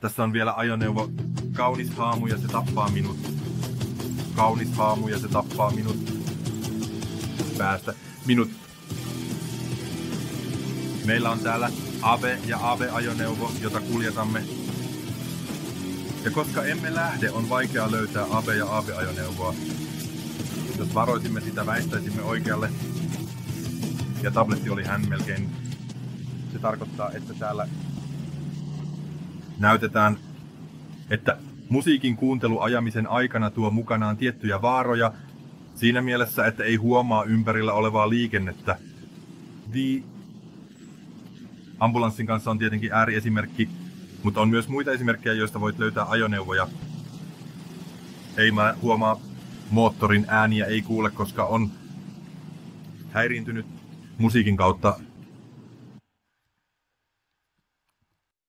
Tässä on vielä ajoneuvo. Kaunis haamu ja se tappaa minut. Kaunis haamu ja se tappaa minut. Päästä. Minut. Meillä on täällä AVE ja AVE-ajoneuvo, jota kuljetamme. Ja koska emme lähde, on vaikea löytää AVE ja AVE-ajoneuvoa. Jos varoisimme sitä, väistäisimme oikealle. Ja tabletti oli hän melkein. Se tarkoittaa, että täällä näytetään, että musiikin kuuntelu ajamisen aikana tuo mukanaan tiettyjä vaaroja. Siinä mielessä, että ei huomaa ympärillä olevaa liikennettä. Ambulanssin kanssa on tietenkin ääriesimerkki, mutta on myös muita esimerkkejä, joista voit löytää ajoneuvoja. Ei mä huomaa moottorin ääniä, ei kuule, koska on häiriintynyt musiikin kautta